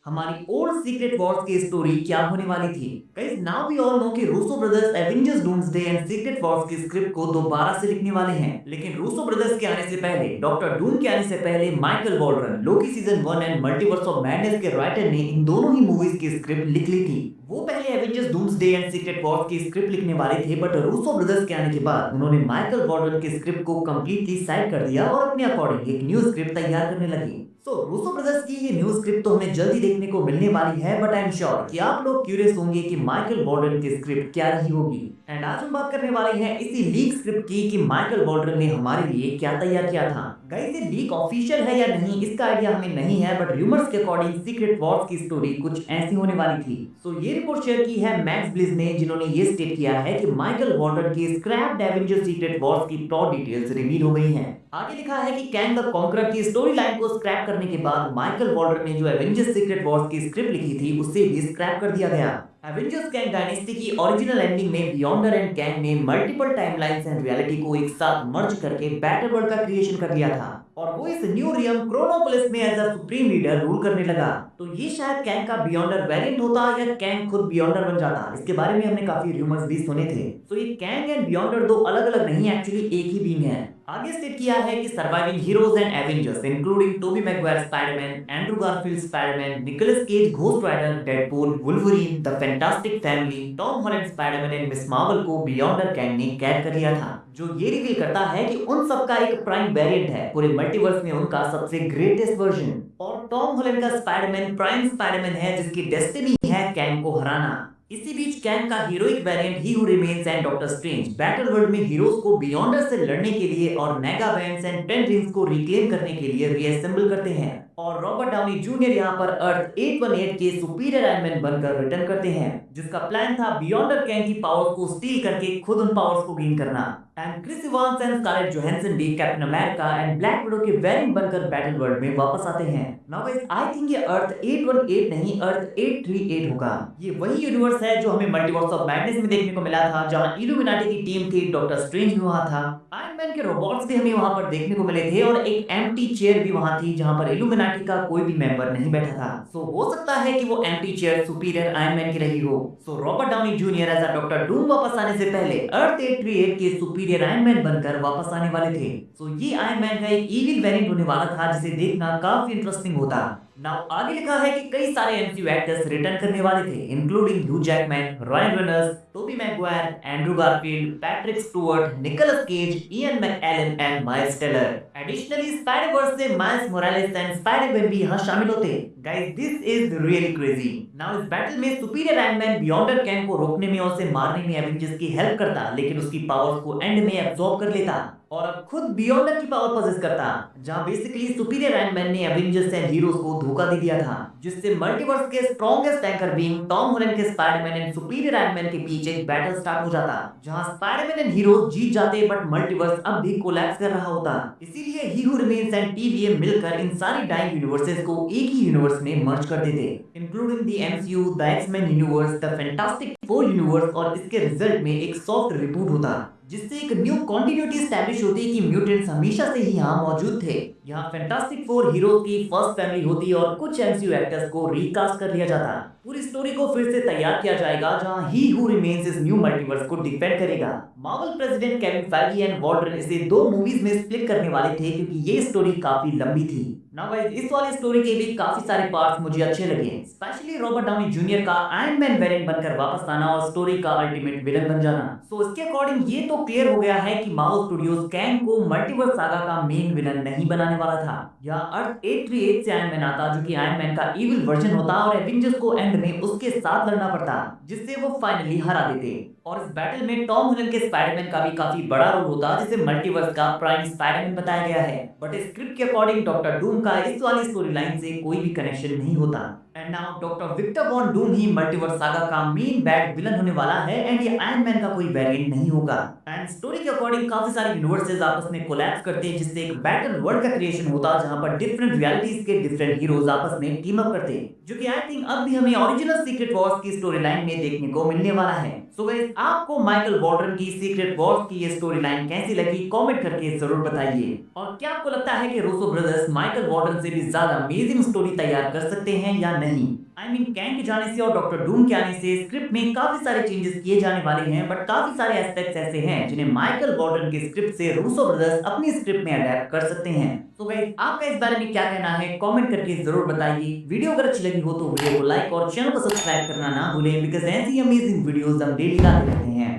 हमारी old secret wars की story क्या होने वाली थी। Guys now we all know कि Russo brothers Avengers Doomsday and secret wars की स्क्रिप्ट को दोबारा से लिखने वाले हैं, लेकिन रूसो ब्रदर्स के आने से पहले, डॉक्टर डूम के आने से पहले Michael Waldron Loki season 1 and multiverse of madness के राइटर ने इन दोनों ही मूवीज की स्क्रिप्ट लिख ली थी। वो पहले Avengers Doomsday and secret wars की स्क्रिप्ट लिखने वाले थे, बट रूसो ब्रदर्स के आने के बाद उन्होंने माइकल वॉल्डरन की स्क्रिप्ट को कंप्लीटली साइड कर दिया और अपने अकॉर्डिंग एक न्यू स्क्रिप्ट तैयार करने लगी। सो रूसो ब्रदर्स की ये न्यू स्क्रिप्ट तो हमें जल्दी देखने को मिलने वाली है, बट आई एम श्योर कि आप लोग क्यूरियस होंगे कि माइकल वॉल्डरन की स्क्रिप्ट क्या रही होगी। एंड आज हम बात करने वाले हैं इसी लीक स्क्रिप्ट की कि माइकल वॉल्डरन ने हमारे लिए क्या तैयार किया था। गाइस ये लीक ऑफिशियल है या नहीं इसका आइडिया हमें नहीं है, बट रूमर्स के अकॉर्डिंग सीक्रेट वॉर्स की स्टोरी कुछ ऐसी होने वाली थी। सो ये रिपोर्ट शेयर की है मैक्स ब्लिज ने, जिन्होंने ये स्टेट किया है कि माइकल वॉल्डरन की स्क्रैप्ड एवेंजर्स सीक्रेट वॉर्स की प्लॉट डिटेल्स रिवील हो गई हैं। आगे लिखा है कि कैंग द कॉन्करर की स्टोरी लाइन को स्क्रैप करने के बाद माइकल वॉल्डरन ने जो एवेंजर्स सीक्रेट वॉर्स की स्क्रिप्ट लिखी थी उसे भी स्क्रैप कर दिया गया। एवेंजर्स कैंग डायनेस्टी की ओरिजिनल एंडिंग में बियॉन्डर एंड कैंग ने मल्टीपल टाइमलाइंस एंड रियलिटी को एक साथ मर्ज करके बैटल वर्ल्ड का क्रिएशन कर दिया था और वो इस न्यू रियम क्रोनोपोलिस में as a supreme leader rule करने लगा। तो ये शायद कैंग का बियॉन्डर वेरिएंट होता या कैंग खुद बियॉन्डर बन जाता, इसके बारे में हमने काफी रूमर्स भी सुने थे। तो ये कैंग एंड बियॉन्डर दो अलग अलग नहीं, एक्चुअली एक ही बीइंग है। आगे स्टेट किया है कि surviving heroes and Avengers including Tobey Maguire Spiderman, Andrew Garfield Spiderman, Nicolas Cage Ghost Rider, Deadpool, Wolverine, the Fantastic family, Tom Holland Spiderman and Miss Marvel को बियॉन्डर कैंग ने कैद कर लिया था, जो ये रिवील करता है कि उन सबका एक प्राइम वेरिएंट है, पूरे मल्टीवर्स में उनका सबसे ग्रेटेस्ट वर्जन। और टॉम हॉलैंड का स्पाइडरमैन प्राइम स्पाइडरमैन है जिसकी डेस्टिनी है कैंग को हराना। इसी बीच कैंग का heroic variant he who remains and doctor strange battle world में हीरोज को बियॉन्डर से लड़ने के लिए और mega bands and ten rings को रिक्लेम करने के लिए रीअसेंबल करते हैं। और रॉबर्ट डाउनी जूनियर यहाँ पर अर्थ 818 के सुपीरियर आयरन मैन बनकर रिटर्न करते हैं, जिसका प्लान था बियॉन्डर कैंग की पावर्स को स्टील करके खुद उन पावर्स को गेन करना। And Chris Evans and Scarlett Johansson भी captain America and black widow के वेरिएंट बनकर बैटल वर्ल्ड में वापस आते हैं। नाउ गाइस आई थिंक ये अर्थ 818 नहीं अर्थ 838 होगा। ये वही यूनिवर्स है जो हमें मल्टीवर्स ऑफ मैडनेस में देखने को मिला था, जहां इल्यूमिनाटी की टीम थी, डॉक्टर स्ट्रेंज भी वहां था, आयरन मैन के रोबोट्स भी हमें वहां पर देखने को मिले थे और एक एम्प्टी चेयर भी वहां थी जहां पर इल्यूमिनाटी का कोई भी मेंबर नहीं बैठा था। सो हो सकता है कि वो empty chair superior iron Man की रही हो। So Robert Downey Junior as a Doctor Doom वापस आने से पहले अर्थ 838 के सुपीरियर आयरन मैन बनकर वापस आने वाले थे। सो ये आयरन मैन का एक इविल वेरिएंट होने वाला था जिसे देखना काफी इंटरेस्टिंग होता। नाउ आगे लिखा है कि कई सारे एमसीयू एक्टर्स रिटर्न करने वाले थे, including Hugh Jackman, Ryan Reynolds, Tobey Maguire, Andrew Garfield, Patrick Stewart, Nicolas Cage, Ian McKellen and Miles Teller. Additionally spider verse से माइल्स मोरालेस एंड स्पाइडर-मैन भी यहाँ शामिल होते। Guys this is really crazy. Now इस battle में superior iron man Beyonder Kang को रोकने में और उसे मारने में एवेंजर्स की हेल्प करता, लेकिन उसकी पावर्स को एंड में एब्जॉर्ब कर लेता और अब खुद बियॉन्डर की पावर पोजेस करता, जहां बेसिकली सुपीरियर आयरन मैन ने एवेंजर्स एंड हीरोज को धोखा दे दिया था, जिससे मल्टीवर्स के strongest tanker being Tom Holland के spiderman and superior iron man के बीच एक बैटल स्टार्ट हो जाता, जहां स्पाइडरमैन एंड हीरोज जीत जाते बट मल्टीवर्स अब भी कोलैप्स कर रहा होता। इसीलिए ही हू रिमेन्स एंड टीवीएम मिलकर इन सारी डाइंग यूनिवर्सेस को एक ही यूनिवर्स में मर्ज कर देते, including the MCU, the X Men universe, the fantastic four universe, और इसके रिजल्ट में एक सॉफ्ट रिबूट होता, जिससे एक न्यू कंटिन्यूटी एस्टैब्लिश होती कि म्यूटेंट्स हमेशा से ही यहाँ मौजूद थे। यहाँ फैंटास्टिक फोर हीरोज की फर्स्ट फैमिली होती और कुछ एमसीयू एक्टर्स को रीकास्ट कर लिया जाता। पूरी स्टोरी को फिर से तैयार किया जाएगा, जहां ही हू रिमेन्स इस न्यू मल्टीवर्स को डिफेंड करेगा। Marvel president Kevin Feige and Waldron इसे दो मूवीज में स्प्लिट करने वाले थे क्योंकि ये स्टोरी काफी लंबी थी। नाउ गाइस इस वाली स्टोरी के भी काफी सारे पार्ट्स मुझे अच्छे लगे, स्पेशली रॉबर्ट डाउनी जूनियर का आयरन मैन वेरिएंट बनकर वापस आना और स्टोरी का अल्टीमेट विलन बन जाना। सो इसके अकॉर्डिंग ये तो क्लियर हो गया है कि मार्वल स्टूडियोज कैंग को मल्टीवर्स सागा का मेन विलन नहीं बनाने वाला था। यहाँ अर्थ 838 से आयरन मैन आता, जो कि आयरन मैन का इविल वर्जन होता और एवेंजर्स को एंड में उसके साथ लड़ना पड़ता, जिससे वो फाइनली हरा देते। और इस बैटल में टॉम हॉलैंड के स्पाइडरमैन का भी काफी बड़ा रोल होता, जिसे मल्टीवर्स का प्राइम स्पाइडरमैन बताया गया है। बट स्क्रिप्ट के अकॉर्डिंग डॉक्टर डूम का इस वाली स्टोरी लाइन से कोई भी कनेक्शन नहीं होता। And now Doctor Victor von Doom ही मल्टीवर्स सागा का मेन बैड विलन होने वाला है एंड ये आयरन मैन का कोई वेरिएंट नहीं होगा। एंड स्टोरी के अकॉर्डिंग काफी सारे यूनिवर्सेस आपस में कोलैप्स करते हैं, जिससे एक बैटल वर्ल्ड का क्रिएशन होता जहां पर डिफरेंट रियलिटीज के डिफरेंट हीरोज आपस में टीम अप करते, जो कि आई थिंक अब भी हमें ओरिजिनल सीक्रेट वॉर्स की स्टोरी लाइन में देखने को मिलने वाला है। सो गाइस, आपको माइकल वॉर्डन की सीक्रेट वॉर्स की ये स्टोरी लाइन कैसी लगी कमेंट करके जरूर बताइए। और क्या आपको लगता है कि रूसो ब्रदर्स माइकल वॉर्डन से भी ज्यादा अमेजिंग स्टोरी तैयार कर सकते हैं या नहीं? आई मीन कैंग के जाने से और डॉक्टर डूम के आने से स्क्रिप्ट में काफी सारे चेंजेस किए जाने वाले हैं, बट काफी सारे एस्पेक्ट्स ऐसे हैं जिन्हें माइकल वॉर्डन की स्क्रिप्ट से रूसो ब्रदर्स अपनी स्क्रिप्ट में अडैप्ट कर सकते हैं। तो गाइस, आपका इस बारे में क्या कहना है कमेंट करके जरूर बताइए। वीडियो अगर अच्छी लगी हो तो वीडियो को लाइक और चैनल को सब्सक्राइब करना ना भूलें, बिकॉज ऐसी अमेजिंग वीडियोस हम डेली लाते रहते हैं।